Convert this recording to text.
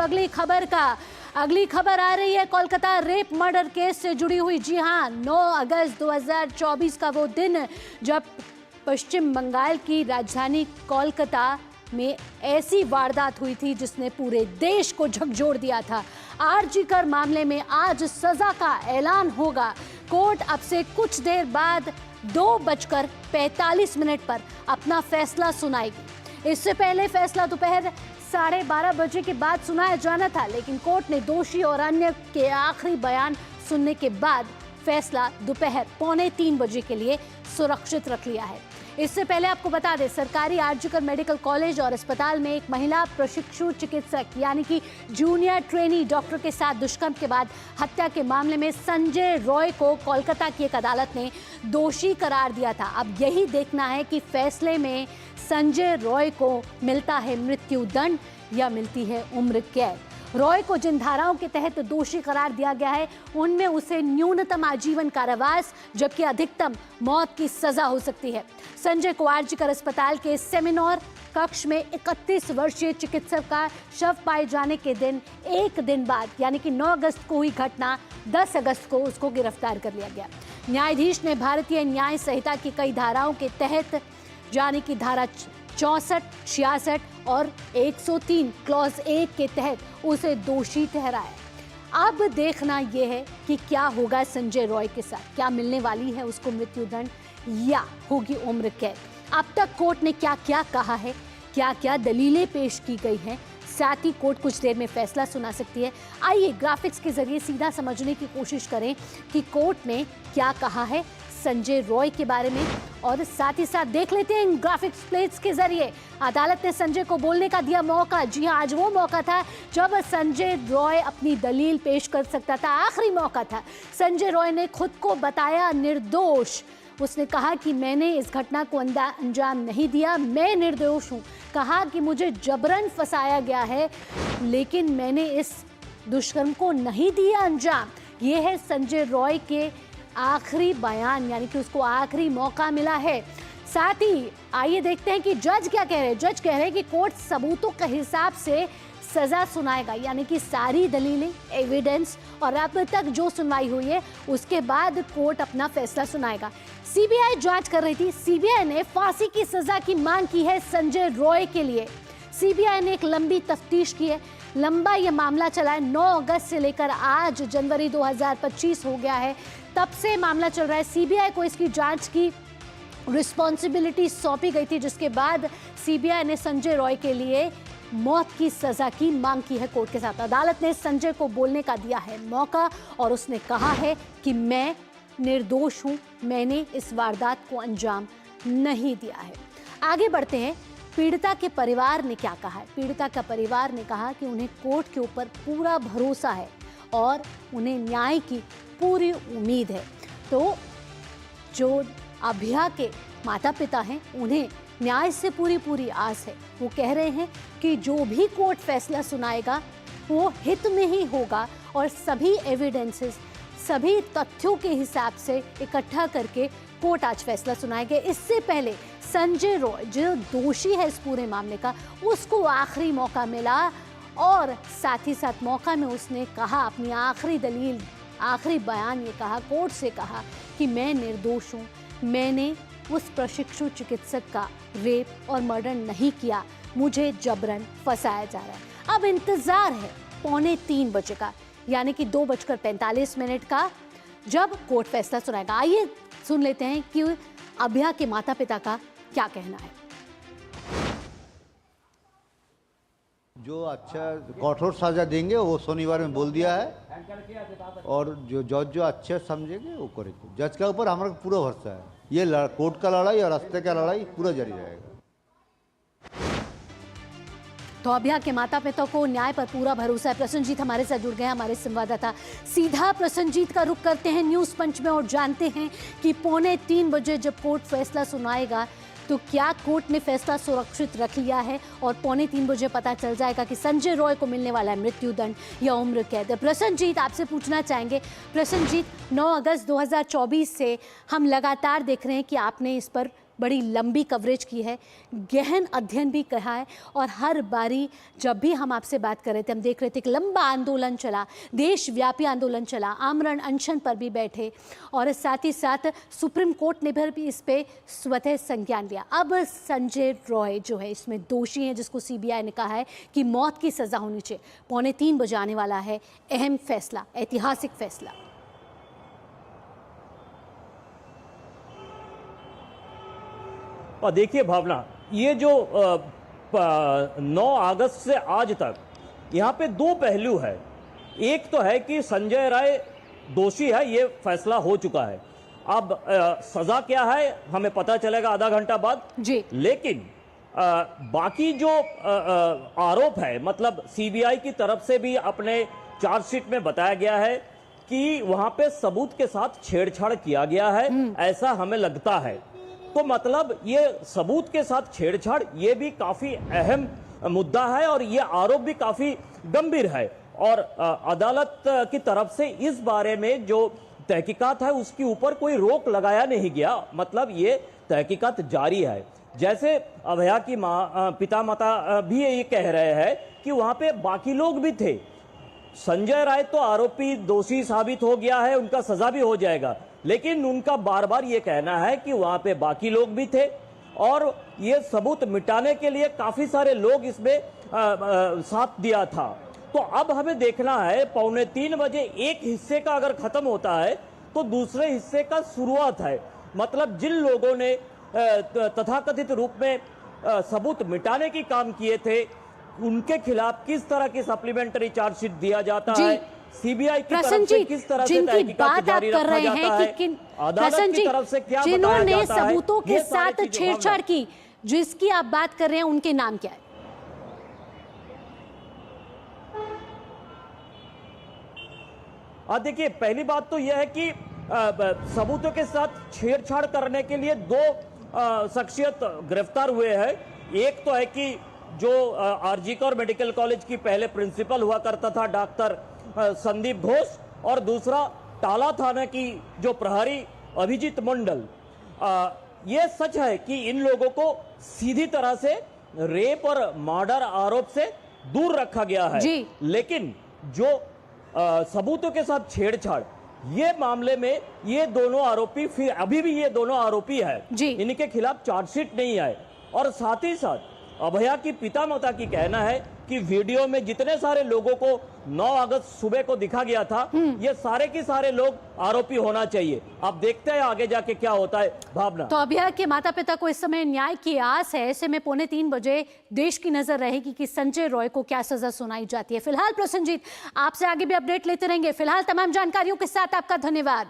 अगली खबर का। अगली खबर आ रही है कोलकाता रेप मर्डर केस से जुड़ी हुई। जी हाँ, 9 अगस्त 2024 का वो दिन जब पश्चिम बंगाल की राजधानी कोलकाता में ऐसी वारदात हुई थी जिसने पूरे देश को झकझोर दिया था। आरजीकर मामले में आज सजा का ऐलान होगा। कोर्ट अब से कुछ देर बाद 2:45 पर अपना फैसला सुनाएगी। इससे पहले फैसला दोपहर 12:30 बजे के बाद सुनाया जाना था, लेकिन कोर्ट ने दोषी और अन्य के आखिरी बयान सुनने के बाद फैसला दोपहर 2:45 बजे के लिए सुरक्षित रख लिया है। इससे पहले आपको बता दें, सरकारी आरजीकर मेडिकल कॉलेज और अस्पताल में एक महिला प्रशिक्षु चिकित्सक यानी कि जूनियर ट्रेनी डॉक्टर के साथ दुष्कर्म के बाद हत्या के मामले में संजय रॉय को कोलकाता की एक अदालत ने दोषी करार दिया था। अब यही देखना है कि फैसले में संजय रॉय को मिलता है मृत्यु दंड या मिलती है उम्र कैद। रॉय को जिन धाराओं के तहत दोषी करार दिया गया है उनमें उसे न्यूनतम आजीवन कारावास जबकि अधिकतम मौत की सजा हो सकती है। संजय को आरजीकर अस्पताल के सेमिनार कक्ष में 31 वर्षीय चिकित्सक का शव पाए जाने के दिन एक दिन बाद यानी कि 9 अगस्त को हुई घटना 10 अगस्त को उसको गिरफ्तार कर लिया गया। न्यायाधीश ने भारतीय न्याय संहिता की कई धाराओं के तहत यानी कि धारा 64, 66 और 103 क्लॉज 1 के तहत उसे दोषी ठहराया। अब देखना यह है कि क्या होगा संजय रॉय के साथ, क्या मिलने वाली है उसको मृत्युदंड या होगी उम्र कैद। अब तक कोर्ट ने क्या क्या कहा है, क्या क्या दलीलें पेश की गई हैं, साथ ही कोर्ट कुछ देर में फैसला सुना सकती है। आइए ग्राफिक्स के जरिए सीधा समझने की कोशिश करें कि कोर्ट ने क्या कहा है संजय रॉय के बारे में, और साथ ही साथ देख लेते हैं इन ग्राफिक्स प्लेट्स के जरिए अदालत ने संजय को बोलने का दिया मौका। जी हाँ, आज वो मौका था जब संजय रॉय अपनी दलील पेश कर सकता था, आखिरी मौका था। संजय रॉय ने खुद को बताया निर्दोष। उसने कहा कि मैंने इस घटना को अंजाम नहीं दिया, मैं निर्दोष हूँ। कहा कि मुझे जबरन फंसाया गया है लेकिन मैंने इस दुष्कर्म को नहीं दिया अंजाम। ये है संजय रॉय के आखिरी बयान, यानी कि उसको आखिरी मौका मिला है। साथ ही आइए देखते हैं कि जज क्या कह रहे हैं। जज कह रहे हैं कि कोर्ट सबूतों के हिसाब से सजा सुनाएगा, यानी कि सारी दलीलें, एविडेंस और अब तक जो सुनवाई हुई है उसके बाद कोर्ट अपना फैसला सुनाएगा। सीबीआई जांच कर रही थी। सीबीआई ने फांसी की सजा की मांग की है संजय रॉय के लिए। सीबीआई ने एक लंबी तफ्तीश की है, लंबा ये मामला चला है। 9 अगस्त से लेकर आज जनवरी 2025 हो गया है, तब से मामला चल रहा है। सीबीआई को इसकी जांच की रिस्पॉन्सिबिलिटी सौंपी गई थी, जिसके बाद सीबीआई ने संजय रॉय के लिए मौत की सजा की मांग की है कोर्ट के साथ। अदालत ने संजय को बोलने का दिया है मौका और उसने कहा है कि मैं निर्दोष हूं, मैंने इस वारदात को अंजाम नहीं दिया है। आगे बढ़ते हैं, पीड़िता के परिवार ने क्या कहा है। पीड़िता का परिवार ने कहा कि उन्हें कोर्ट के ऊपर पूरा भरोसा है और उन्हें न्याय की पूरी उम्मीद है। तो जो अभया के माता पिता हैं उन्हें न्याय से पूरी आस है। वो कह रहे हैं कि जो भी कोर्ट फैसला सुनाएगा वो हित में ही होगा और सभी एविडेंसेस, सभी तथ्यों के हिसाब से इकट्ठा करके कोर्ट आज फैसला सुनाएगा। इससे पहले संजय रॉय जो दोषी है इस पूरे मामले का, उसको आखिरी मौका मिला और साथ ही साथ मौका में उसने कहा अपनी आखिरी दलील, आखिरी बयान ये कहा, कोर्ट से कहा कि मैं निर्दोष हूँ, मैंने उस प्रशिक्षु चिकित्सक का रेप और मर्डर नहीं किया, मुझे जबरन फंसाया जा रहा है। अब इंतजार है 2:45 बजे का, यानी कि 2:45 का, जब कोर्ट फैसला सुनाएगा। आइए सुन लेते हैं कि अभया के माता पिता का क्या कहना है। जो अच्छा कठोर सजा देंगे वो शनिवार में बोल दिया है और जो जज जो अच्छे समझेंगे वो करेंगे। जज के ऊपर हमारा पूरा भरोसा है। ये कोर्ट का लड़ाई और रास्ते का लड़ाई पूरा जारी रहेगा। तो अभया के माता पिता को न्याय पर पूरा भरोसा है। प्रसन्नजीत हमारे साथ जुड़ गए, हमारे संवाददाता। सीधा प्रसन्नजीत का रुख करते हैं न्यूज़ पंच में और जानते हैं कि 2:45 बजे जब कोर्ट फैसला सुनाएगा तो क्या कोर्ट ने फैसला सुरक्षित रख लिया है और 2:45 बजे पता चल जाएगा कि संजय रॉय को मिलने वाला है मृत्युदंड या उम्र कैद। प्रसन्नजीत, आपसे पूछना चाहेंगे, प्रसन्नजीत 9 अगस्त 2024 से हम लगातार देख रहे हैं कि आपने इस पर बड़ी लंबी कवरेज की है, गहन अध्ययन भी कहा है। और हर बारी जब भी हम आपसे बात कर रहे थे, हम देख रहे थे कि लंबा आंदोलन चला, देशव्यापी आंदोलन चला, आमरण अनशन पर भी बैठे और साथ ही साथ सुप्रीम कोर्ट ने भी इस पे स्वतः संज्ञान लिया। अब संजय रॉय जो है इसमें दोषी हैं, जिसको सीबीआई ने कहा है कि मौत की सजा होनी चाहिए। 2:45 बजे आने वाला है अहम फैसला, ऐतिहासिक फैसला। और देखिए भावना, ये जो 9 अगस्त से आज तक यहाँ पे दो पहलू है। एक तो है कि संजय राय दोषी है, ये फैसला हो चुका है। अब सजा क्या है हमें पता चलेगा आधा घंटा बाद जी। लेकिन बाकी जो आरोप है, मतलब सीबीआई की तरफ से भी अपने चार्जशीट में बताया गया है कि वहां पे सबूत के साथ छेड़छाड़ किया गया है, ऐसा हमें लगता है। तो मतलब ये सबूत के साथ छेड़छाड़ ये भी काफी अहम मुद्दा है और ये आरोप भी काफी गंभीर है। और अदालत की तरफ से इस बारे में जो तहकीकात है उसके ऊपर कोई रोक लगाया नहीं गया, मतलब ये तहकीकात जारी है। जैसे अभया की पिता माता भी ये कह रहे हैं कि वहां पे बाकी लोग भी थे। संजय राय तो आरोपी दोषी साबित हो गया है, उनका सजा भी हो जाएगा, लेकिन उनका बार बार ये कहना है कि वहां पे बाकी लोग भी थे और ये सबूत मिटाने के लिए काफी सारे लोग इसमें साथ दिया था। तो अब हमें देखना है 2:45 बजे एक हिस्से का अगर खत्म होता है तो दूसरे हिस्से का शुरुआत है। मतलब जिन लोगों ने तथाकथित रूप में सबूत मिटाने की काम किए थे उनके खिलाफ किस तरह की सप्लीमेंट्री चार्जशीट दिया जाता है, सीबीआई की तरफ से किस तरह से तहकीकात जारी रखा जाता है, अदालत की तरफ से क्या बताया जाता है, जिन्होंने सबूतों के साथ छेड़छाड़ की, जिसकी आप बात कर रहे हैं, उनके नाम क्या है? देखिए, पहली बात तो यह है कि सबूतों के साथ छेड़छाड़ करने के लिए दो शख्सियत गिरफ्तार हुए हैं। एक तो है कि जो आरजी कौर मेडिकल कॉलेज की पहले प्रिंसिपल हुआ करता था डॉक्टर संदीप घोष, और दूसरा टाला थाना की जो प्रहरी अभिजीत मंडल। ये सच है कि इन लोगों को सीधी तरह से रेप और मर्डर आरोप से दूर रखा गया है, लेकिन जो सबूतों के साथ छेड़छाड़ ये मामले में ये दोनों आरोपी फिर अभी भी ये दोनों आरोपी है, इनके खिलाफ चार्जशीट नहीं है। और साथ ही साथ अभया की पिता माता की कहना है कि वीडियो में जितने सारे लोगों को 9 अगस्त सुबह को दिखा गया था ये सारे के सारे लोग आरोपी होना चाहिए। अब देखते हैं आगे जाके क्या होता है भावना। तो अभया के माता पिता को इस समय न्याय की आस है। ऐसे में 2:45 बजे देश की नजर रहेगी कि संजय रॉय को क्या सजा सुनाई जाती है। फिलहाल प्रसन्नजीत, आपसे आगे भी अपडेट लेते रहेंगे। फिलहाल तमाम जानकारियों के साथ आपका धन्यवाद।